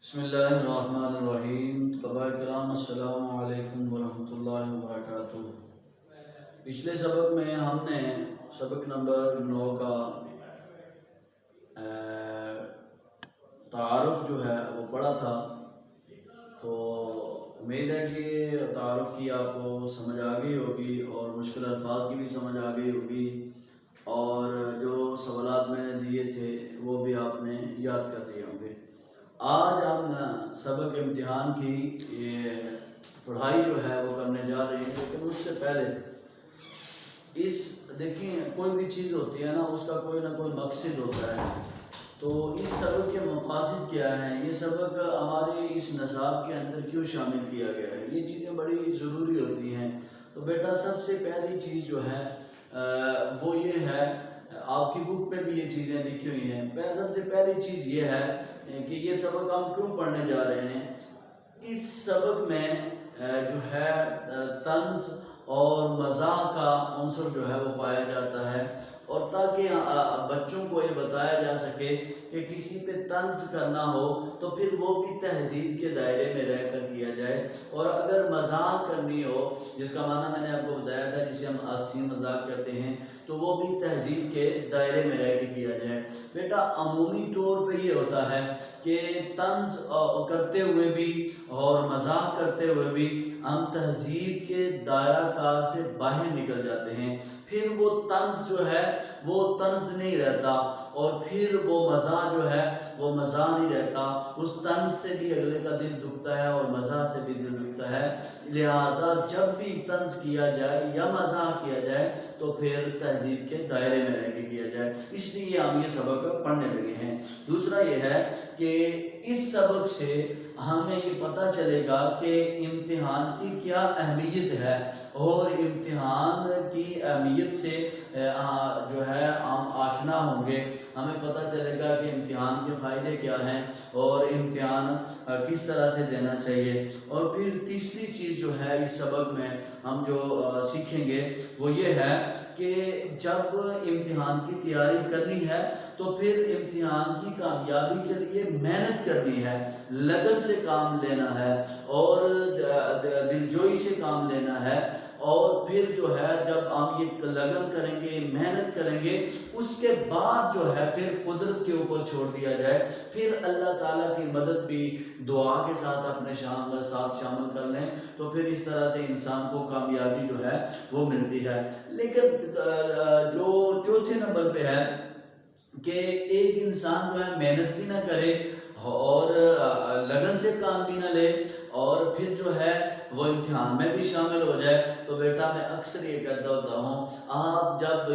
بسم اللہ الرحمن الرحیم. طلباء کرام السلام علیکم ورحمۃ اللہ وبرکاتہ. پچھلے سبق میں ہم نے سبق نمبر 9 کا تعارف جو ہے وہ پڑھا تھا. تو امید ہے کہ تعارف کی آپ کو سمجھ آ گئی ہوگی اور مشکل الفاظ کی بھی سمجھ آ گئی ہوگی، اور جو سوالات میں نے دیے تھے وہ بھی آپ نے یاد کر لیے ہوں گے. آج ہم سبق امتحان کی یہ پڑھائی جو ہے وہ کرنے جا رہے ہیں، لیکن اس سے پہلے دیکھیں کوئی بھی چیز ہوتی ہے نا، اس کا کوئی نہ کوئی مقصد ہوتا ہے. تو اس سبق کے مقاصد کیا ہیں، یہ سبق ہمارے اس نصاب کے اندر کیوں شامل کیا گیا ہے، یہ چیزیں بڑی ضروری ہوتی ہیں. تو بیٹا سب سے پہلی چیز جو ہے وہ یہ ہے، آپ کی بک پہ بھی یہ چیزیں لکھی ہوئی ہیں. سب سے پہلی چیز یہ ہے کہ یہ سبق ہم کیوں پڑھنے جا رہے ہیں. اس سبق میں جو ہے طنز اور مزاح کا عنصر جو ہے وہ پایا جاتا ہے، اور تاکہ بچوں کو یہ بتایا جا سکے کہ کسی پہ طنز کرنا ہو تو پھر وہ بھی تہذیب کے دائرے میں رہ کر کیا جائے، اور اگر مزاح کرنی ہو، جس کا معنی میں نے آپ کو بتایا تھا جسے ہم ہنسی مذاق کہتے ہیں، تو وہ بھی تہذیب کے دائرے میں رہ کے کیا جائے. بیٹا عمومی طور پہ یہ ہوتا ہے کہ طنز کرتے ہوئے بھی اور مزاح کرتے ہوئے بھی ہم تہذیب کے دائرہ کار سے باہر نکل جاتے ہیں. پھر وہ طنز جو ہے وہ طنز نہیں رہتا، اور پھر وہ مزاح جو ہے وہ مزاح نہیں رہتا. اس طنز سے بھی اگلے کا دل دکھتا ہے اور مزاح سے بھی دل دکھتا ہے. لہٰذا جب بھی طنز کیا جائے یا مزاح کیا جائے تو پھر تہذیب کے دائرے میں رہ کے کیا جائے. اس لیے ہم یہ سبق پڑھنے لگے ہیں. دوسرا یہ ہے کہ اس سبق سے ہمیں یہ پتہ چلے گا کہ امتحان کی کیا اہمیت ہے، اور امتحان کی اہمیت سے جو ہے ہم آشنا ہوں گے. ہمیں پتہ چلے گا کہ امتحان کے فائدے کیا ہیں اور امتحان کس طرح سے دینا چاہیے. اور پھر تیسری چیز جو ہے اس سبق میں ہم جو سیکھیں گے وہ یہ ہے کہ جب امتحان کی تیاری کرنی ہے تو پھر امتحان کی کامیابی کے لیے محنت کرنی ہے، لگن سے کام لینا ہے اور دلجوئی سے کام لینا ہے. اور پھر جو ہے جب ہم یہ لگن کریں گے، محنت کریں گے، اس کے بعد جو ہے پھر قدرت کے اوپر چھوڑ دیا جائے. پھر اللہ تعالیٰ کی مدد بھی دعا کے ساتھ اپنے ساتھ شامل کر لیں تو پھر اس طرح سے انسان کو کامیابی جو ہے وہ ملتی ہے. لیکن جو چوتھے نمبر پہ ہے کہ ایک انسان جو ہے محنت بھی نہ کرے اور لگن سے کام بھی نہ لے، اور پھر جو ہے وہ امتحان میں بھی شامل ہو جائے. تو بیٹا میں اکثر یہ کہتا ہوتا ہوں، آپ جب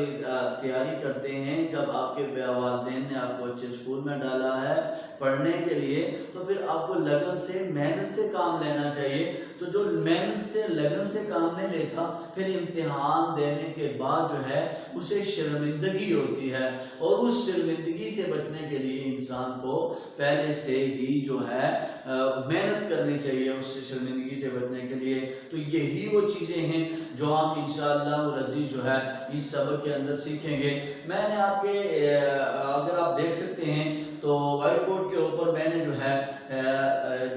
تیاری کرتے ہیں، جب آپ کے والدین نے آپ کو اچھے اسکول میں ڈالا ہے پڑھنے کے لیے، تو پھر آپ کو لگن سے محنت سے کام لینا چاہیے. تو جو محنت سے لگن سے کام نہیں لیتا پھر امتحان دینے کے بعد جو ہے اسے شرمندگی ہوتی ہے، اور اس شرمندگی سے بچنے کے لیے انسان کو پہلے سے ہی جو ہے محنت کرنی چاہیے اس شرمندگی سے بچنے کے لیے. تو یہی وہ چیزیں ہیں جو ہم انشاءاللہ العزیز جو ہے اس سبق کے اندر سیکھیں گے. میں نے آپ کے اگر آپ دیکھ سکتے ہیں تو وائٹ بورڈ کے اوپر میں نے جو ہے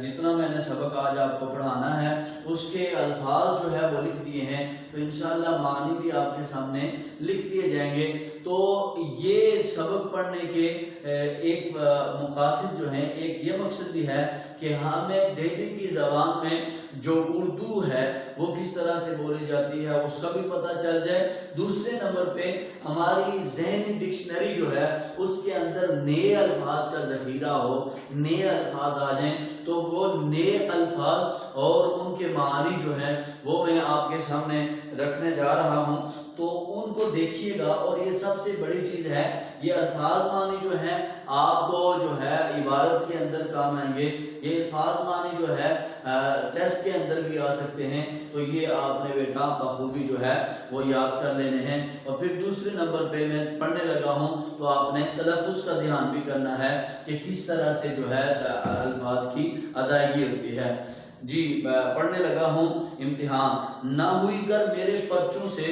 جتنا میں نے سبق آج آپ کو پڑھانا ہے اس کے الفاظ جو ہے وہ لکھ دیے ہیں. تو انشاءاللہ معنی بھی آپ کے سامنے لکھ دیے جائیں گے. تو یہ سبق پڑھنے کے ایک مقاصد جو ہیں، ایک یہ مقصد بھی ہے کہ ہمیں دہلی کی زبان میں جو اردو ہے وہ کس طرح سے بولی جاتی ہے اس کا بھی پتہ چل جائے. دوسرے نمبر پہ ہماری ذہنی ڈکشنری جو ہے اس کے اندر نئے الفاظ کا ذخیرہ ہو، نئے الفاظ آ جائیں تو وہ نئے الفاظ اور ان کے معنی جو ہیں وہ میں آپ کے سامنے رکھنے جا رہا ہوں. تو ان کو دیکھیے گا، اور یہ سب سے بڑی چیز ہے، یہ الفاظ معنی جو ہیں آپ کو جو ہے عبارت کے اندر کام آئیں گے. یہ الفاظ معنی جو ہے ٹیسٹ کے اندر بھی آ سکتے ہیں. تو یہ آپ نے بیٹا بخوبی جو ہے وہ یاد کر لینے ہیں. اور پھر دوسرے نمبر پہ میں پڑھنے لگا ہوں تو آپ نے تلفظ کا دھیان بھی کرنا ہے کہ کس طرح سے جو ہے الفاظ کی ادائیگی ہوتی ہے. جی پڑھنے لگا ہوں. امتحان نہ ہوئی گر میرے پرچوں سے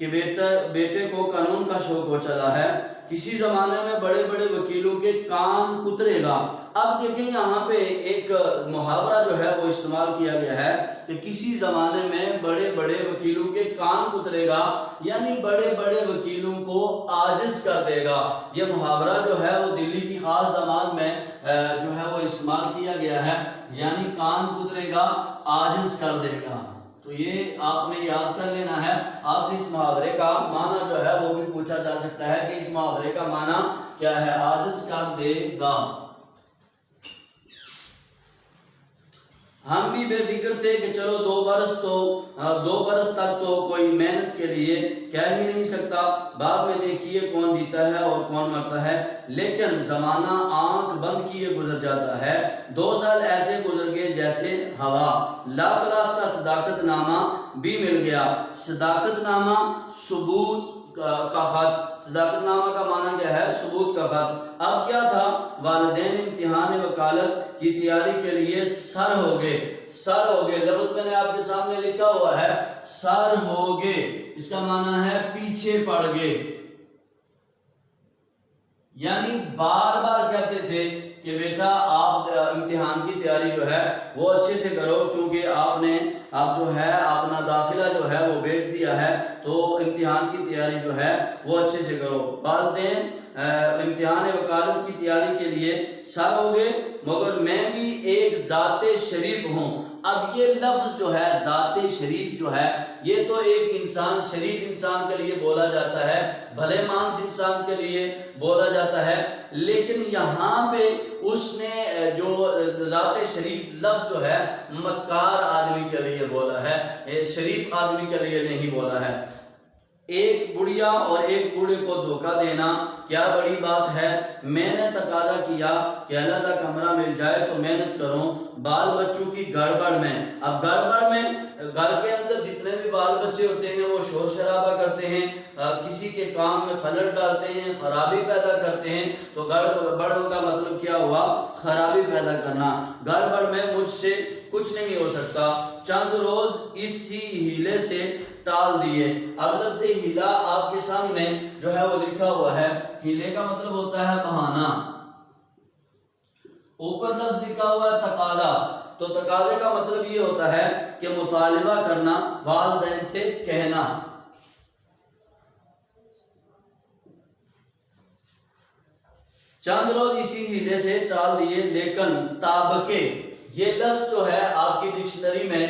کہ بیٹے کو قانون کا شوق ہو چلا ہے، کسی زمانے میں بڑے بڑے وکیلوں کے کان کترے گا۔ اب دیکھیں یہاں پہ ایک محاورہ جو ہے وہ استعمال کیا گیا ہے کہ کسی زمانے میں بڑے بڑے وکیلوں کے کان کترے گا، یعنی بڑے بڑے وکیلوں کو عاجز کر دے گا۔ یہ محاورہ جو ہے وہ دلی کی خاص زبان میں جو ہے وہ استعمال کیا گیا ہے، یعنی کان کترے گا، عاجز کر دے گا۔ تو یہ آپ نے یاد کر لینا ہے۔ آپ سے اس محاورے کا معنی جو ہے وہ بھی پوچھا جا سکتا ہے کہ اس محاورے کا معنی کیا ہے؟ عاجز کر دے گا۔ ہم بھی بے فکر تھے کہ چلو 2 برس تک تو کوئی محنت کے لیے کہہ ہی نہیں سکتا، بعد میں دیکھیے کون جیتا ہے اور کون مرتا ہے، لیکن زمانہ آنکھ بند کیے گزر جاتا ہے۔ 2 سال ایسے گزر گئے جیسے ہوا۔ لا کلاس کا صداقت نامہ بھی مل گیا۔ صداقت نامہ ثبوت کا خط، صداقت نامہ کا معنی کیا ہے؟ ثبوت کا خط۔ اب کیا تھا؟ والدین امتحان وکالت کی تیاری کے لیے سر ہو گئے۔ سر ہو گئے لفظ میں نے آپ کے سامنے لکھا ہوا ہے، سر ہو گئے، اس کا معنی ہے پیچھے پڑ گئے، یعنی بار بار کہتے تھے کہ بیٹا آپ امتحان کی تیاری جو ہے وہ اچھے سے کرو، چونکہ آپ جو ہے اپنا داخلہ جو ہے وہ بیچ دیا ہے، تو امتحان کی تیاری جو ہے وہ اچھے سے کرو۔ والدین امتحان وکالت کی تیاری کے لیے سر ہو گئے، مگر میں بھی ایک ذات شریف ہوں۔ اب یہ لفظ جو ہے ذات شریف جو ہے، یہ تو ایک انسان، شریف انسان کے لیے بولا جاتا ہے، بھلے مانس انسان کے لیے بولا جاتا ہے، لیکن یہاں پہ اس نے جو ذات شریف لفظ جو ہے مکار آدمی کے لیے بولا ہے، شریف آدمی کے لیے نہیں بولا ہے۔ ایک بڑھیا اور ایک بوڑھے کو دھوکہ دینا کیا بڑی بات ہے؟ میں نے تقاضا کیا کہ علیحدہ کمرہ مل جائے تو محنت کروں، بال بچوں کی گڑبڑ میں۔ اب گڑبڑ میں گھر کے اندر جتنے بھی بال بچے ہوتے ہیں وہ شور شرابہ کرتے ہیں، کسی کے کام میں خلل ڈالتے ہیں، خرابی پیدا کرتے ہیں۔ تو گڑبڑ کا مطلب کیا ہوا؟ خرابی پیدا کرنا۔ گڑبڑ میں مجھ سے کچھ نہیں ہو سکتا، چند روز اسی ہیلے سے ٹال دیے۔ اب لفظ ہیلا آپ کے سامنے جو ہے وہ لکھا ہوا ہے، ہیلے کا مطلب ہوتا ہے بہانہ۔ اوپر لفظ لکھا ہوا ہے تقاضا، تو تقاضے کا مطلب یہ ہوتا ہے کہ مطالبہ کرنا، والدین سے کہنا۔ چند روز اسی ہیلے سے ٹال دیے، لیکن تابکے، یہ لفظ جو ہے آپ کی ڈکشنری میں،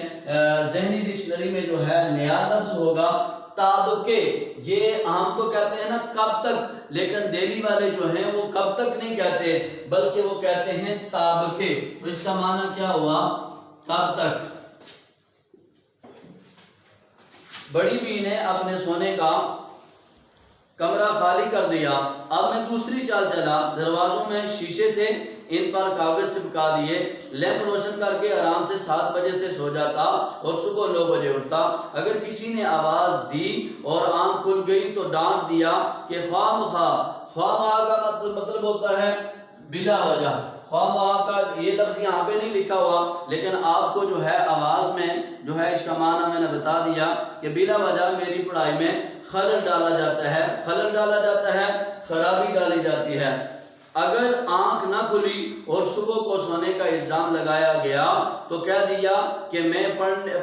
ذہنی ڈکشنری میں جو ہے نیا لفظ ہوگا تابکے۔ یہ عام تو کہتے ہیں نا کب تک، لیکن دہلی والے جو ہیں وہ کب تک نہیں کہتے بلکہ وہ کہتے ہیں تابکے۔ تو اس کا معنی کیا ہوا؟ کب تک۔ بڑی بی نے اپنے سونے کا کمرہ خالی کر دیا۔ اب میں دوسری چال چلا، دروازوں میں شیشے تھے، ان پر کاغذ چپکا دیے، لیمپ روشن کر کے آرام سے 7 بجے سے سو جاتا اور صبح 9 بجے اٹھتا۔ اگر کسی نے آواز دی اور آنکھ کھل گئی تو ڈانٹ دیا کہ خواہ مخواہ کا مطلب ہوتا ہے بلا وجہ۔ خواہ مخواہ کا یہ لفظ یہاں پہ نہیں لکھا ہوا، لیکن آپ کو جو ہے آواز میں جو ہے اس کا معنی میں نے بتا دیا کہ بلا وجہ میری پڑھائی میں خلل ڈالا جاتا ہے، خرابی ڈالی جاتی ہے۔ اگر آنکھ نہ کھلی اور صبح کو سونے کا الزام لگایا گیا تو کہہ دیا کہ میں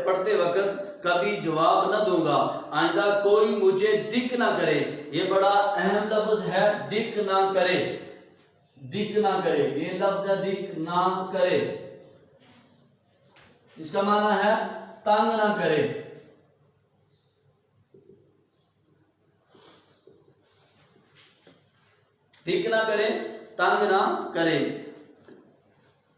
پڑھتے وقت کبھی جواب نہ دوں گا، آئندہ کوئی مجھے دک نہ کرے۔ یہ بڑا اہم لفظ ہے، دک نہ کرے، دک نہ کرے، یہ لفظ ہے دک نہ کرے، اس کا معنی ہے تنگ نہ کرے۔ دک نہ کرے، تنگ نہ کرے۔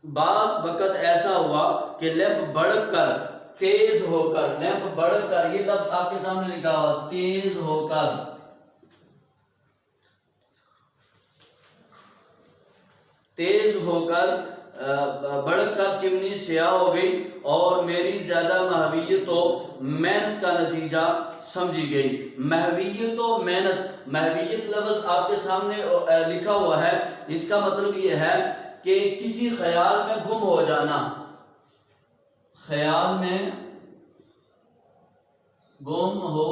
بعض وقت ایسا ہوا کہ لیمپ بڑھ کر، تیز ہو کر، لیمپ بڑھ کر، یہ لفظ آپ کے سامنے لکھا ہوا، تیز ہو کر، تیز ہو کر بڑھ کر چمنی سیاہ ہو گئی اور میری زیادہ محویت و محنت کا نتیجہ سمجھی گئی۔ محویت و محنت، محویت لفظ آپ کے سامنے لکھا ہوا ہے، اس کا مطلب یہ ہے کہ کسی خیال میں گم ہو جانا، خیال میں گم ہو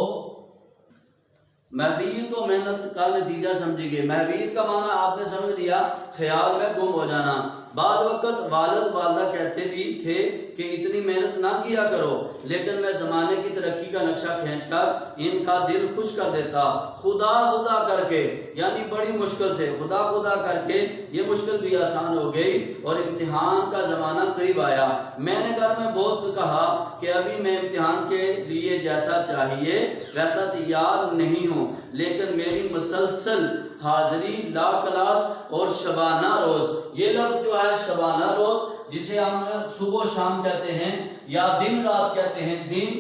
محفیت و محنت کا نتیجہ سمجھیے. محفیت کا معنی آپ نے سمجھ لیا خیال میں گم ہو جانا. بعض وقت والد والدہ کہتے بھی تھے کہ اتنی محنت نہ کیا کرو، لیکن میں زمانے کی ترقی کا نقشہ کھینچ کر ان کا دل خوش کر دیتا. خدا خدا کر کے، یعنی بڑی مشکل سے خدا خدا کر کے یہ مشکل بھی آسان ہو گئی اور امتحان کا زمانہ قریب آیا. میں نے گھر میں بہت کہا کہ ابھی میں امتحان کے لیے جیسا چاہیے ویسا تیار نہیں ہوں، لیکن میری مسلسل حاضری لا کلاس اور شبانہ روز، یہ لفظ جو ہے شبانہ روز جسے ہم صبح و شام کہتے ہیں یا دن رات کہتے ہیں، دن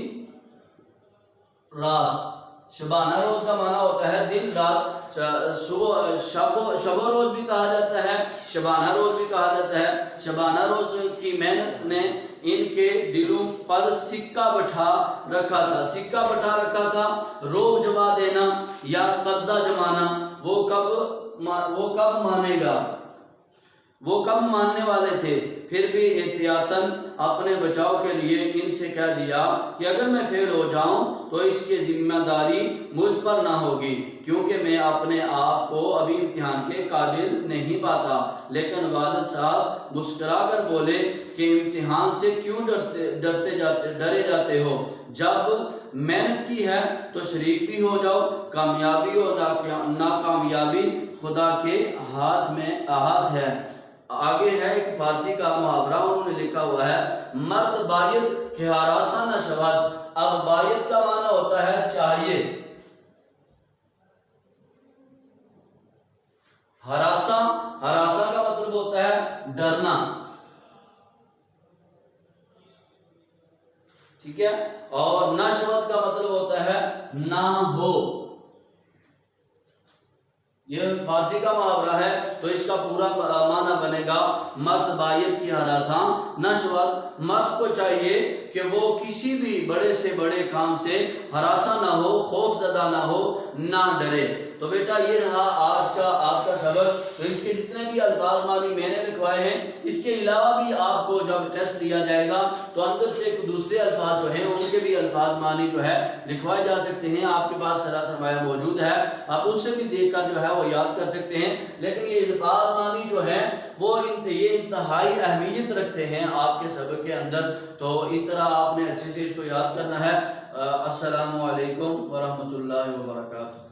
رات. شبانہ روز کا معنی ہوتا ہے دن رات. صبح شب و روز بھی کہا جاتا ہے، شبانہ روز بھی کہا جاتا ہے. شبانہ روز کی محنت نے ان کے دلوں پر سکہ بٹھا رکھا تھا. سکہ بٹھا رکھا تھا. روب جما دینا یا قبضہ جمانا، وہ کب مانے گا، وہ کب ماننے والے تھے. پھر بھی احتیاطاً اپنے بچاؤ کے لیے ان سے کہہ دیا کہ اگر میں فیل ہو جاؤں تو اس کی ذمہ داری مجھ پر نہ ہوگی، کیونکہ میں اپنے آپ کو ابھی امتحان کے قابل نہیں پاتا. لیکن والد صاحب مسکرا کر بولے کہ امتحان سے کیوں ڈرے جاتے ہو، جب محنت کی ہے تو شریک بھی ہو جاؤ. کامیابی اور ناکامیابی خدا کے ہاتھ ہے. آگے ہے ایک فارسی کا محاورہ، انہوں نے لکھا ہوا ہے مرد باید کہ ہراساں نہ شود. اب باید کا معنی ہوتا ہے چاہیے، ہراساں کا مطلب ہوتا ہے ڈرنا، ٹھیک ہے. اور نہ شود کا مطلب ہوتا ہے نہ ہو. یہ فارسی کا محاورہ ہے تو اس کا پورا معنی بنے گا مرد باید کی ہراساں نہ شود. مرد کو چاہیے کہ وہ کسی بھی بڑے سے بڑے کام سے ہراساں نہ ہو، خوف زدہ نہ ہو، نہ ڈرے. تو بیٹا یہ رہا آج کا آپ کا سبق. تو اس کے جتنے بھی الفاظ معنی میں نے لکھوائے ہیں، اس کے علاوہ بھی آپ کو جب ٹیسٹ دیا جائے گا تو اندر سے دوسرے الفاظ جو ہیں ان کے بھی الفاظ معنی جو ہے لکھوائے جا سکتے ہیں. آپ کے پاس سرا سرمایہ موجود ہے، آپ اس سے بھی دیکھ کر جو ہے وہ یاد کر سکتے ہیں. لیکن یہ الفاظ معنی جو ہیں وہ یہ انتہائی اہمیت رکھتے ہیں آپ کے سبق کے اندر. تو اس طرح آپ نے اچھے سے اس کو یاد کرنا ہے. السلام علیکم ورحمۃ اللہ وبرکاتہ.